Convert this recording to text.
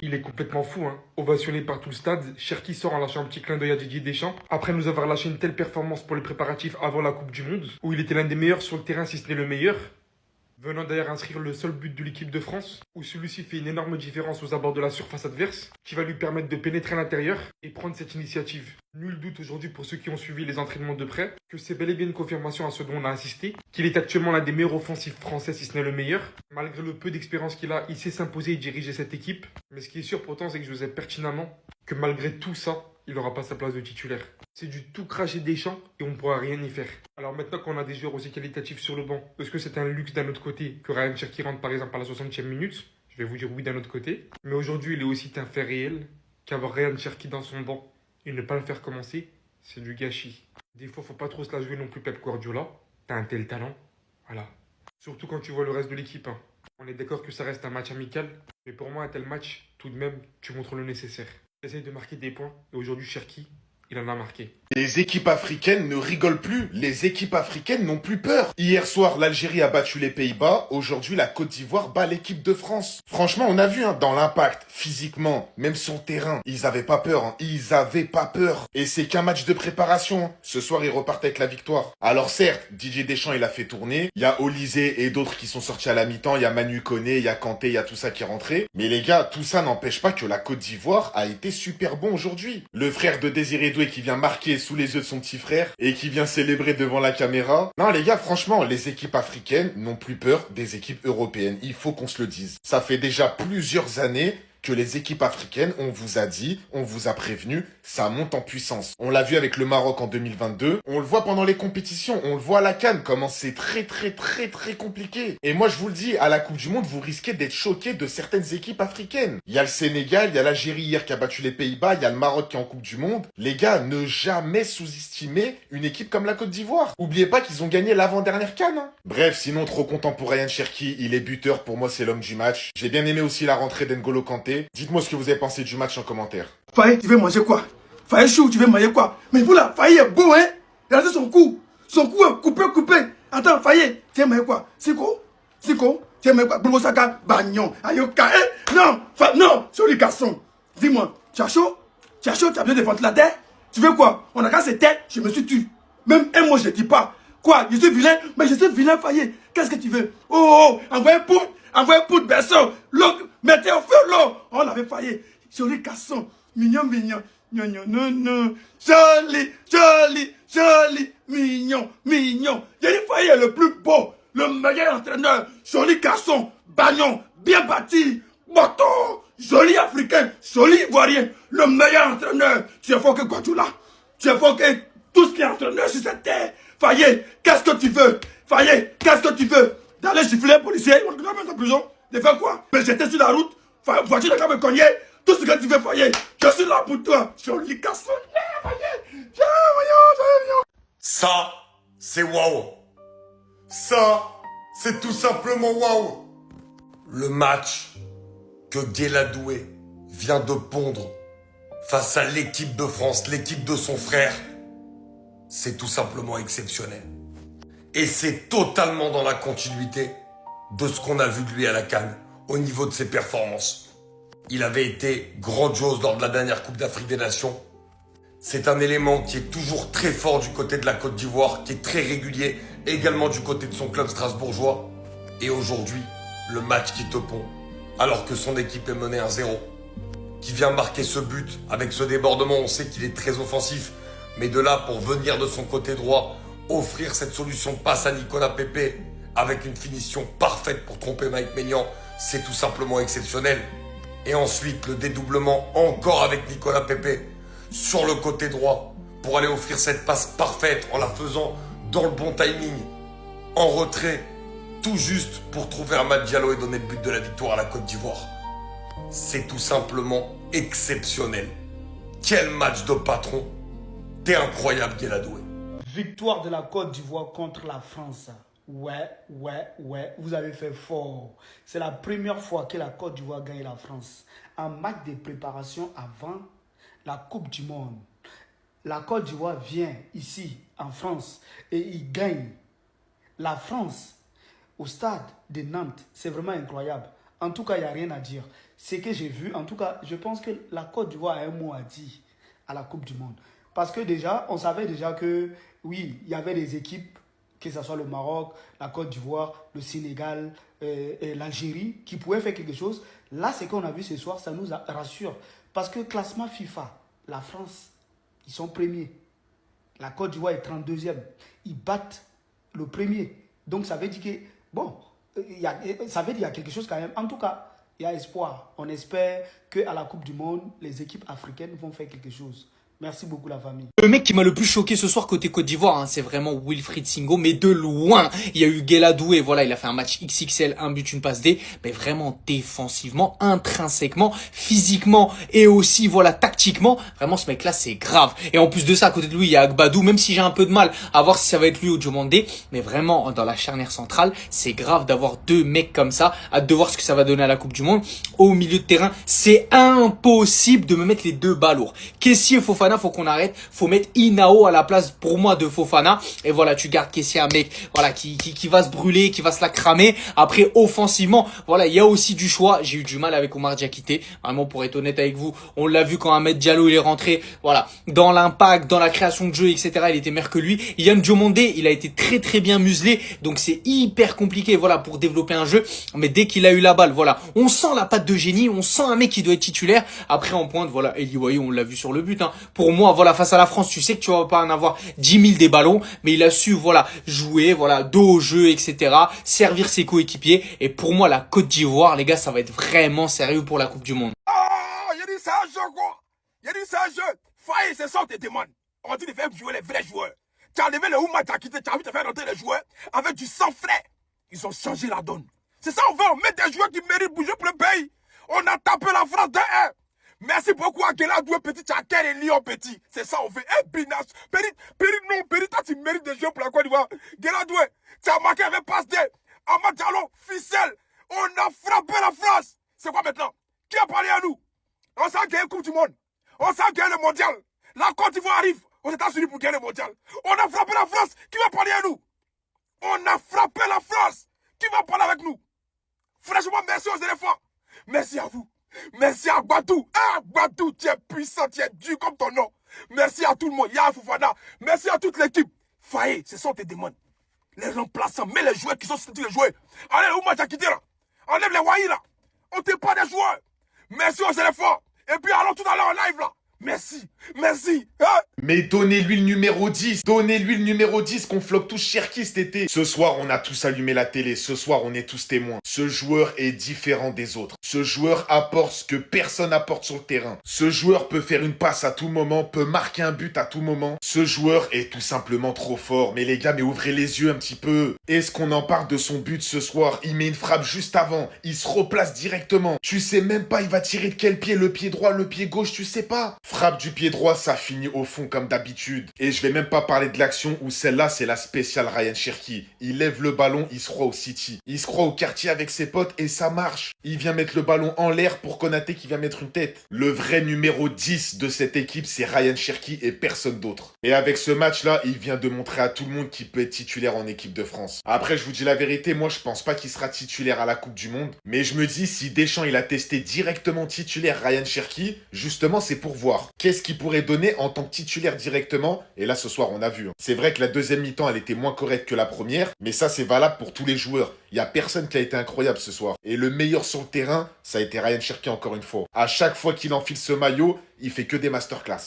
il est complètement fou, hein. Ovationné par tout le stade, Cherki sort en lâchant un petit clin d'œil à Didier Deschamps, après nous avoir lâché une telle performance pour les préparatifs avant la Coupe du Monde, où il était l'un des meilleurs sur le terrain, si ce n'est le meilleur, venant d'ailleurs inscrire le seul but de l'équipe de France, où celui-ci fait une énorme différence aux abords de la surface adverse, qui va lui permettre de pénétrer à l'intérieur et prendre cette initiative. Nul doute aujourd'hui pour ceux qui ont suivi les entraînements de près, que c'est bel et bien une confirmation à ce dont on a assisté, qu'il est actuellement l'un des meilleurs offensifs français, si ce n'est le meilleur. Malgré le peu d'expérience qu'il a, il sait s'imposer et diriger cette équipe. Mais ce qui est sûr pourtant, c'est que je sais pertinemment que malgré tout ça, il n'aura pas sa place de titulaire. C'est du tout cracher des champs et on ne pourra rien y faire. Alors maintenant qu'on a des joueurs aussi qualitatifs sur le banc, est-ce que c'est un luxe d'un autre côté que Ryan Cherki rentre par exemple à la 60e minute? Je vais vous dire oui d'un autre côté. Mais aujourd'hui, il est aussi un fait réel qu'avoir Ryan Cherki dans son banc et ne pas le faire commencer, c'est du gâchis. Des fois, faut pas trop se la jouer non plus Pep Guardiola. T'as un tel talent. Voilà. Surtout quand tu vois le reste de l'équipe, hein. On est d'accord que ça reste un match amical, mais pour moi, un tel match, tout de même, tu montres le nécessaire. Essaye de marquer des points, et aujourd'hui, Cherki, il en a marqué. Les équipes africaines ne rigolent plus. Les équipes africaines n'ont plus peur. Hier soir, l'Algérie a battu les Pays-Bas. Aujourd'hui, la Côte d'Ivoire bat l'équipe de France. Franchement, on a vu dans l'impact, physiquement, même sur le terrain, ils avaient pas peur. Ils avaient pas peur. Et c'est qu'un match de préparation. Ce soir, ils repartent avec la victoire. Alors certes, Didier Deschamps, il a fait tourner. Il y a Olysée et d'autres qui sont sortis à la mi-temps. Il y a Manu Koné, il y a Kanté, il y a tout ça qui est rentré. Mais les gars, tout ça n'empêche pas que la Côte d'Ivoire a été super bon aujourd'hui. Le frère de Désiré Doué qui vient marquer sous les yeux de son petit frère et qui vient célébrer devant la caméra. Non les gars, franchement, les équipes africaines n'ont plus peur des équipes européennes. Il faut qu'on se le dise. Ça fait déjà plusieurs années que les équipes africaines, on vous a dit, on vous a prévenu, ça monte en puissance. On l'a vu avec le Maroc en 2022, on le voit pendant les compétitions, on le voit à la CAN, comment c'est très compliqué. Et moi je vous le dis, à la Coupe du Monde, vous risquez d'être choqués de certaines équipes africaines. Il y a le Sénégal, il y a l'Algérie hier qui a battu les Pays-Bas, il y a le Maroc qui est en Coupe du Monde. Les gars, ne jamais sous-estimer une équipe comme la Côte d'Ivoire. Oubliez pas qu'ils ont gagné l'avant-dernière CAN. Hein. Bref, sinon trop content pour Ryan Cherki, il est buteur, pour moi c'est l'homme du match. J'ai bien aimé aussi la rentrée d'N'Golo Kanté. Dites-moi ce que vous avez pensé du match en commentaire. Faye, tu veux manger quoi? Faye Chou, tu veux manger quoi? Mais vous là, Faye est beau, hein? Regardez son cou. Son cou est coupé. Attends, Faye, tu veux manger quoi? Siko? Tu veux manger quoi? Boulgo Saka, Bagnon, Ayoka, non, non, joli garçon. Dis-moi, tu as chaud? Tu as besoin de ventilateur? Tu veux quoi? On a cassé tête, je me suis tué. Même un mot, je ne dis pas. Quoi? Je suis vilain? Mais je suis vilain, Faye. Qu'est-ce que tu veux? Oh, envoyez un poudre, berceau. L'eau, mettez au feu l'eau. On l'avait failli. Joli garçon. Mignon. Non. Joli. Mignon. J'ai Faye est le plus beau. Le meilleur entraîneur. Joli garçon. Bagnon. Bien bâti. Moto. Joli africain. Joli ivoirien. Le meilleur entraîneur. Tu es fort que Guardiola. Tu es fort que tout ce qui est entraîneur sur cette terre. Faye, qu'est-ce que tu veux? Faye, qu'est-ce que tu veux? D'aller gifler un policier, on te mettre en prison. De faire quoi? Mais j'étais sur la route, voiture de me cogner. Tout ce que tu veux, Faye, je suis là pour toi. Joli garçon. Ça, c'est waouh. Ça, c'est tout simplement waouh. Le match que Guéladoué vient de pondre face à l'équipe de France, l'équipe de son frère, c'est tout simplement exceptionnel. Et c'est totalement dans la continuité de ce qu'on a vu de lui à la CAN, au niveau de ses performances. Il avait été grandiose lors de la dernière Coupe d'Afrique des Nations. C'est un élément qui est toujours très fort du côté de la Côte d'Ivoire, qui est très régulier, également du côté de son club strasbourgeois. Et aujourd'hui, le match qui te pond, alors que son équipe est menée 1-0, qui vient marquer ce but avec ce débordement, on sait qu'il est très offensif, mais de là pour venir de son côté droit, offrir cette solution de passe à Nicolas Pepe avec une finition parfaite pour tromper Mike Maignan, c'est tout simplement exceptionnel. Et ensuite, le dédoublement encore avec Nicolas Pepe sur le côté droit pour aller offrir cette passe parfaite en la faisant dans le bon timing, en retrait, tout juste pour trouver Amad Diallo et donner le but de la victoire à la Côte d'Ivoire. C'est tout simplement exceptionnel. Quel match de patron. T'es incroyable, Guéladoué. Victoire de la Côte d'Ivoire contre la France. Ouais, vous avez fait fort. C'est la première fois que la Côte d'Ivoire gagne la France. Un match de préparation avant la Coupe du Monde. La Côte d'Ivoire vient ici, en France, et il gagne. La France, au stade de Nantes, c'est vraiment incroyable. En tout cas, il n'y a rien à dire. Ce que j'ai vu, en tout cas, je pense que la Côte d'Ivoire a un mot à dire à la Coupe du Monde. Parce que déjà, on savait déjà que, oui, il y avait des équipes, que ce soit le Maroc, la Côte d'Ivoire, le Sénégal, et l'Algérie, qui pouvaient faire quelque chose. Là, ce qu'on a vu ce soir, ça nous rassure. Parce que classement FIFA, la France, ils sont premiers. La Côte d'Ivoire est 32e. Ils battent le premier. Donc, ça veut dire que, bon, ça veut dire qu'il y a quelque chose quand même. En tout cas, il y a espoir. On espère qu'à la Coupe du Monde, les équipes africaines vont faire quelque chose. Merci beaucoup la famille. Le mec qui m'a le plus choqué ce soir côté Côte d'Ivoire, hein, c'est vraiment Wilfried Singo, mais de loin. Il y a eu Guela Doué, voilà, il a fait un match XXL, un but, une passe D, mais vraiment défensivement, intrinsèquement, physiquement et aussi, voilà, tactiquement. Vraiment, ce mec-là, c'est grave. Et en plus de ça, à côté de lui, il y a Agbadou, même si j'ai un peu de mal à voir si ça va être lui ou Diomandé, mais vraiment, dans la charnière centrale, c'est grave d'avoir deux mecs comme ça, hâte de voir ce que ça va donner à la Coupe du Monde. Au milieu de terrain, c'est impossible de me mettre les deux balourds. Kessie et Fofana, faut qu'on arrête. Faut mettre Inao à la place, pour moi, de Fofana. Et voilà, tu gardes Kessie, un mec, voilà, qui va se brûler, qui va se la cramer. Après, offensivement, voilà, il y a aussi du choix. J'ai eu du mal avec Omar Diakité. Vraiment, pour être honnête avec vous, on l'a vu quand Ahmed Diallo, il est rentré, voilà, dans l'impact, dans la création de jeu, etc. Il était meilleur que lui. Yann Diomandé, il a été très, très bien muselé. Donc, c'est hyper compliqué, voilà, pour développer un jeu. Mais dès qu'il a eu la balle, voilà, on sent la patte de génie. On sent un mec qui doit être titulaire. Après, en pointe, voilà, Eli Wayo, on l'a vu sur le but, hein. Pour moi, voilà, face à la France, tu sais que tu vas pas en avoir 10 000 des ballons, mais il a su, voilà, jouer, voilà, dos au jeu, etc., servir ses coéquipiers. Et pour moi, la Côte d'Ivoire, les gars, ça va être vraiment sérieux pour la Coupe du Monde. Ah, il a dit c'est un jeu, quoi. Il a dit c'est un jeu. Faille, c'est ça, on te demande. On dit de faire jouer les vrais joueurs. Tu as enlevé le Ouma, tu as quitté, tu as envie de faire rentrer les joueurs avec du sang frais. Ils ont changé la donne. C'est ça, on veut, on met des joueurs qui méritent de bouger pour le pays. On a tapé la France de 1. Merci beaucoup à Guela Doué Petit, Tchaker et Lyon Petit. C'est ça, on veut. Binas. Périt, toi, tu mérites de jouer pour la Côte d'Ivoire. Guela Doué, tu as marqué avec passe D. Amad Diallo, ficelle. On a frappé la France. C'est quoi maintenant? Qui a parlé à nous? On s'est gagné la Coupe du Monde. On s'est gagné le mondial. La Côte d'Ivoire arrive aux États-Unis pour gagner le mondial. On a frappé la France. Qui va parler à nous? On a frappé la France. Qui va parler avec nous? Franchement, merci aux éléphants. Merci à vous. Merci à Gbadou. Ah, Gbadou, tu es puissant, tu es dur comme ton nom. Merci à tout le monde. Ya Fofana. Merci à toute l'équipe. Faye, c'est ça on te demande. Les remplaçants, mais les joueurs qui sont sortis les joueurs. Allez, où m'a quitté là? Enlève les Wahi là. On te pas des joueurs. Merci aux éléphants. Et puis allons tout à l'heure en live là. Merci, merci. Hein? Mais donnez-lui le numéro 10. Donnez-lui le numéro 10 qu'on floque tous Cherki cet été. Ce soir, on a tous allumé la télé. Ce soir, on est tous témoins. Ce joueur est différent des autres. Ce joueur apporte ce que personne apporte sur le terrain. Ce joueur peut faire une passe à tout moment, peut marquer un but à tout moment. Ce joueur est tout simplement trop fort. Mais les gars, mais ouvrez les yeux un petit peu. Est-ce qu'on en parle de son but ce soir? Il met une frappe juste avant. Il se replace directement. Tu sais même pas, il va tirer de quel pied? Le pied droit, le pied gauche, tu sais pas. Frappe du pied droit, ça finit au fond comme d'habitude. Et je vais même pas parler de l'action où celle-là, c'est la spéciale Ryan Cherki. Il lève le ballon, il se croit au City. Il se croit au quartier avec ses potes et ça marche. Il vient mettre le ballon en l'air pour Konaté qui vient mettre une tête. Le vrai numéro 10 de cette équipe, c'est Ryan Cherki et personne d'autre. Et avec ce match-là, il vient de montrer à tout le monde qu'il peut être titulaire en équipe de France. Après, je vous dis la vérité, moi je pense pas qu'il sera titulaire à la Coupe du Monde. Mais je me dis, si Deschamps il a testé directement titulaire Ryan Cherki, justement c'est pour voir. Qu'est-ce qu'il pourrait donner en tant que titulaire directement? Et là, ce soir, on a vu. C'est vrai que la deuxième mi-temps, elle était moins correcte que la première, mais ça, c'est valable pour tous les joueurs. Il n'y a personne qui a été incroyable ce soir. Et le meilleur sur le terrain, ça a été Ryan Cherki encore une fois. À chaque fois qu'il enfile ce maillot, il fait que des masterclass.